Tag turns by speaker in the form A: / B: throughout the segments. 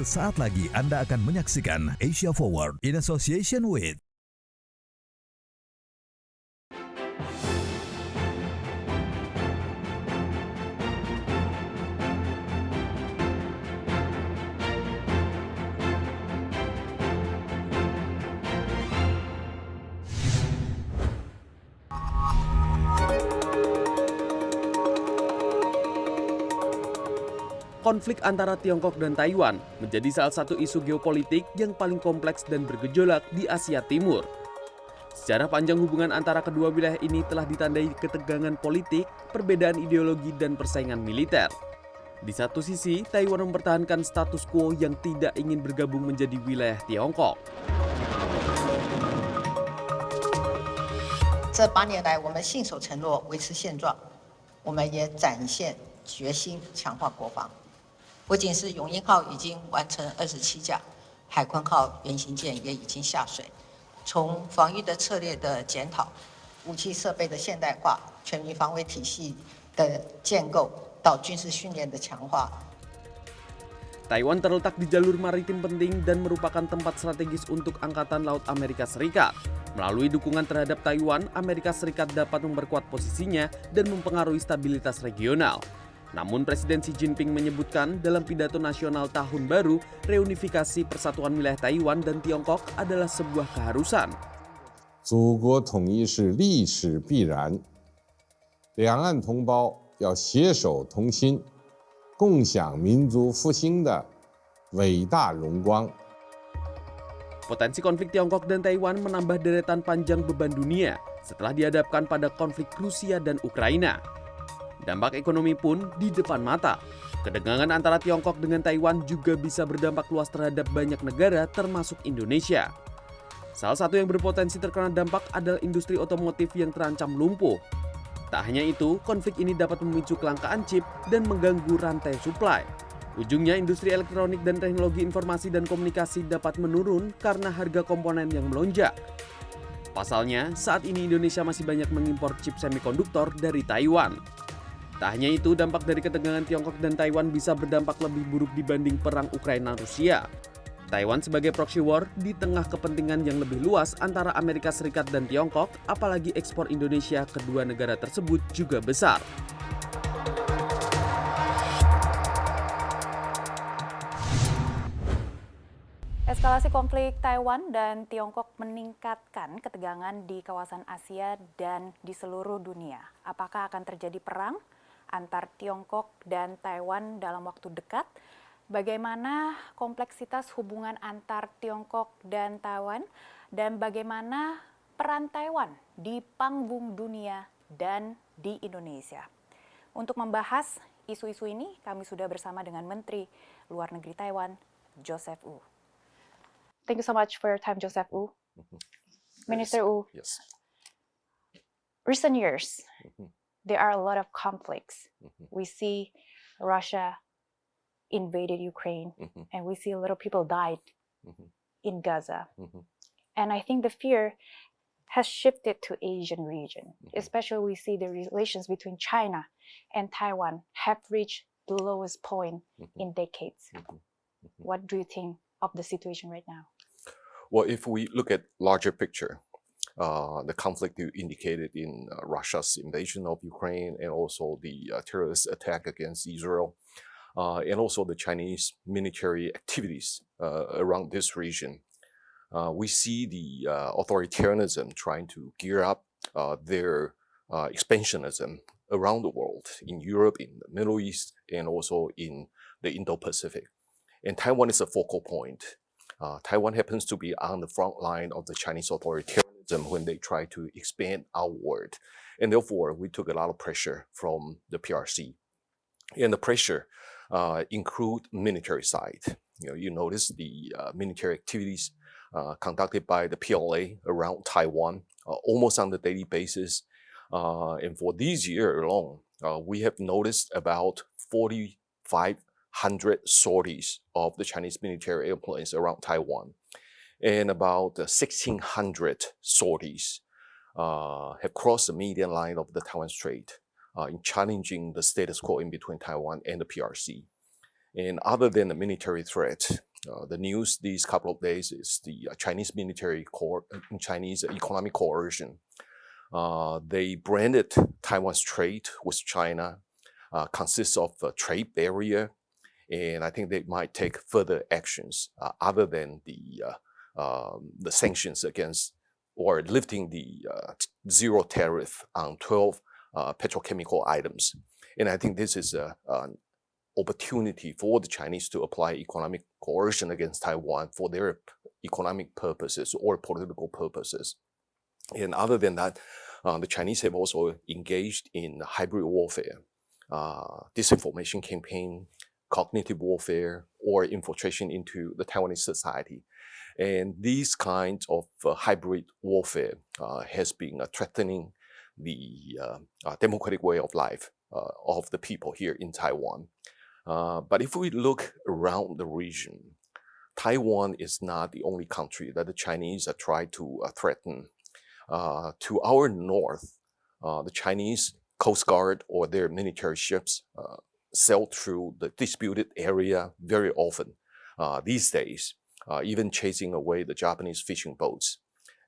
A: Sesaat lagi Anda akan menyaksikan Asia Forward in association with
B: Konflik antara Tiongkok dan Taiwan menjadi salah satu isu geopolitik yang paling kompleks dan bergejolak di Asia Timur. Sejarah panjang hubungan antara kedua wilayah ini telah ditandai ketegangan politik, perbedaan ideologi, dan persaingan militer. Di satu sisi, Taiwan mempertahankan status quo yang tidak ingin bergabung menjadi wilayah Tiongkok.
C: 这8年来，我们信守承诺，维持现状，我们也展现决心，强化国防。不仅是永鹰号已经完成27架，海鲲号原型舰也已经下水。从防御的策略的检讨、武器设备的现代化、全民防卫体系的建构，到军事训练的强化。
B: Taiwan terletak di jalur maritim penting dan merupakan tempat strategis untuk Angkatan Laut Amerika Serikat. Melalui dukungan terhadap Taiwan, Amerika Serikat dapat memperkuat posisinya dan mempengaruhi stabilitas regional. Namun Presiden Xi Jinping menyebutkan dalam pidato nasional tahun baru, reunifikasi persatuan wilayah Taiwan dan Tiongkok adalah sebuah keharusan.
D: 祖国统一是历史必然，两岸同胞要携手同心，共享民族复兴的伟大荣光。
B: Potensi konflik Tiongkok dan Taiwan menambah deretan panjang beban dunia setelah dihadapkan pada konflik Rusia dan Ukraina. Dampak ekonomi pun di depan mata. Ketegangan antara Tiongkok dengan Taiwan juga bisa berdampak luas terhadap banyak negara termasuk Indonesia. Salah satu yang berpotensi terkena dampak adalah industri otomotif yang terancam lumpuh. Tak hanya itu, konflik ini dapat memicu kelangkaan chip dan mengganggu rantai suplai. Ujungnya industri elektronik dan teknologi informasi dan komunikasi dapat menurun karena harga komponen yang melonjak. Pasalnya, saat ini Indonesia masih banyak mengimpor chip semikonduktor dari Taiwan. Tak hanya itu, dampak dari ketegangan Tiongkok dan Taiwan bisa berdampak lebih buruk dibanding perang Ukraina-Rusia. Taiwan sebagai proxy war di tengah kepentingan yang lebih luas antara Amerika Serikat dan Tiongkok, apalagi ekspor Indonesia kedua negara tersebut juga besar.
E: Eskalasi konflik Taiwan dan Tiongkok meningkatkan ketegangan di kawasan Asia dan di seluruh dunia. Apakah akan terjadi perang antar Tiongkok dan Taiwan dalam waktu dekat? Bagaimana kompleksitas hubungan antar Tiongkok dan Taiwan? Dan bagaimana peran Taiwan di panggung dunia dan di Indonesia? Untuk membahas isu-isu ini, kami sudah bersama dengan Menteri Luar Negeri Taiwan, Joseph Wu. Thank you so much for your time, Joseph Wu. Minister Wu,
F: Yes.
E: recent years, there are a lot of conflicts. We see Russia invaded Ukraine, and we see a lot of people died in Gaza. And I think the fear has shifted to Asian region. Especially we see the relations between China and Taiwan have reached the lowest point in decades. What do you think of the situation right now?
F: Well, if we look at larger picture, the conflict you indicated in Russia's invasion of Ukraine and also the terrorist attack against Israel, and also the Chinese military activities around this region, we see the authoritarianism trying to gear up their expansionism around the world, in Europe, in the Middle East, and also in the Indo-Pacific. And Taiwan is a focal point. Taiwan happens to be on the front line of the Chinese authoritarianism when they try to expand outward. And therefore, we took a lot of pressure from the PRC. And the pressure include military side. You notice the military activities conducted by the PLA around Taiwan almost on a daily basis. And for this year alone, we have noticed about 4,500 sorties of the Chinese military airplanes around Taiwan, and about 1,600 sorties have crossed the median line of the Taiwan Strait in challenging the status quo in between Taiwan and the PRC. And other than the military threat, the news these couple of days is the Chinese Chinese economic coercion. They branded Taiwan's trade with China consists of a trade barrier, and I think they might take further actions other than the sanctions against or lifting the zero tariff on 12 petrochemical items. And I think this is an opportunity for the Chinese to apply economic coercion against Taiwan for their economic purposes or political purposes. And other than that, the Chinese have also engaged in hybrid warfare, disinformation campaign, cognitive warfare, or infiltration into the Taiwanese society. And these kinds of hybrid warfare has been threatening the democratic way of life of the people here in Taiwan. But if we look around the region, Taiwan is not the only country that the Chinese try to threaten. To our north, the Chinese Coast Guard or their military ships sail through the disputed area very often these days, even chasing away the Japanese fishing boats.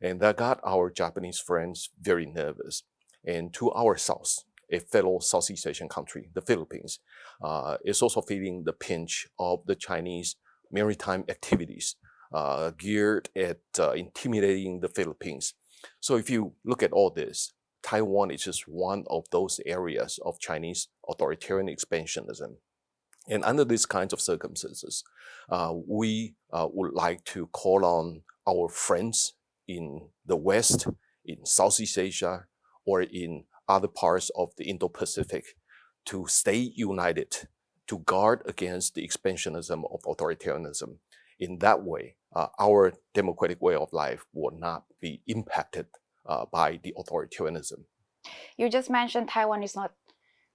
F: And that got our Japanese friends very nervous. And to our south, a fellow Southeast Asian country, the Philippines, is also feeling the pinch of the Chinese maritime activities geared at intimidating the Philippines. So if you look at all this, Taiwan is just one of those areas of Chinese authoritarian expansionism. And under these kinds of circumstances, we would like to call on our friends in the West, in Southeast Asia, or in other parts of the Indo-Pacific to stay united, to guard against the expansionism of authoritarianism. In that way, our democratic way of life will not be impacted by the authoritarianism.
E: You just mentioned Taiwan is not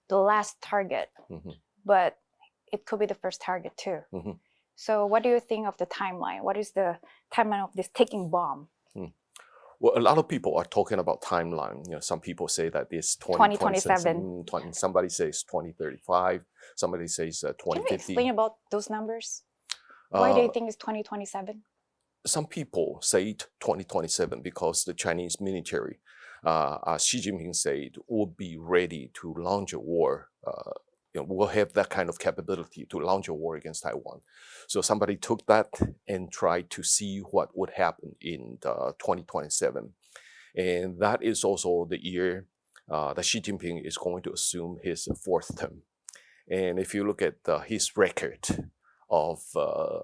E: the last target, but it could be the first target too. So what do you think of the timeline? What is the timeline of this ticking bomb?
F: Well, a lot of people are talking about timeline. You know, some people say that it's
E: 2027.
F: Somebody says 2035. Somebody says 2050.
E: Can you explain about those numbers? Why do you think it's 2027?
F: Some people say 2027 because the Chinese military, Xi Jinping said, will be ready to launch a war. Will have that kind of capability to launch a war against Taiwan. So somebody took that and tried to see what would happen in 2027. And that is also the year that Xi Jinping is going to assume his fourth term. And if you look at his record of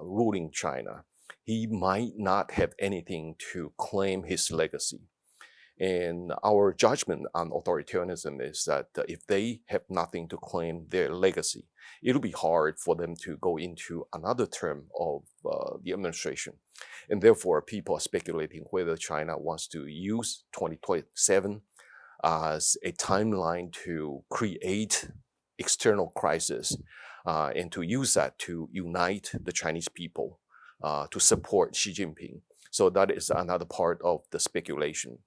F: ruling China, he might not have anything to claim his legacy. And our judgment on authoritarianism is that if they have nothing to claim their legacy, it'll be hard for them to go into another term of the administration. And therefore, people are speculating whether China wants to use 2027 as a timeline to create external crisis and to use that to unite the Chinese people to support Xi Jinping. So that is another part of the speculation.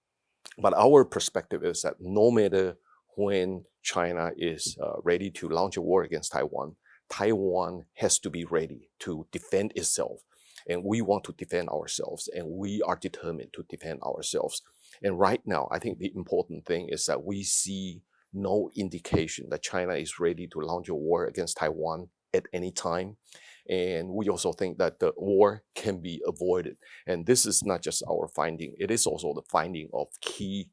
F: But our perspective is that no matter when China is ready to launch a war against Taiwan, Taiwan has to be ready to defend itself. And we want to defend ourselves, and we are determined to defend ourselves. And right now, I think the important thing is that we see no indication that China is ready to launch a war against Taiwan at any time. And we also think that the war can be avoided. And this is not just our finding, it is also the finding of key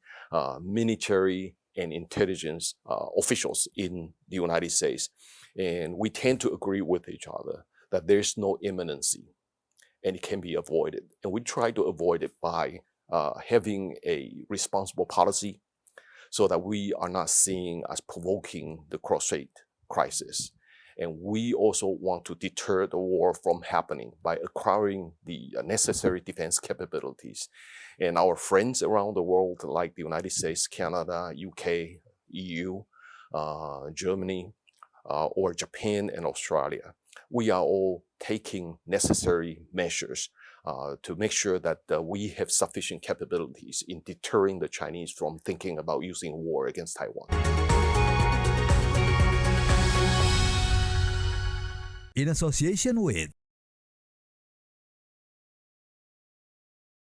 F: military and intelligence officials in the United States. And we tend to agree with each other that there's no imminency and it can be avoided. And we try to avoid it by having a responsible policy so that we are not seen as provoking the cross-strait crisis. And we also want to deter the war from happening by acquiring the necessary defense capabilities. And our friends around the world, like the United States, Canada, UK, EU, Germany, or Japan and Australia, we are all taking necessary measures to make sure that we have sufficient capabilities in deterring the Chinese from thinking about using war against Taiwan.
A: In association with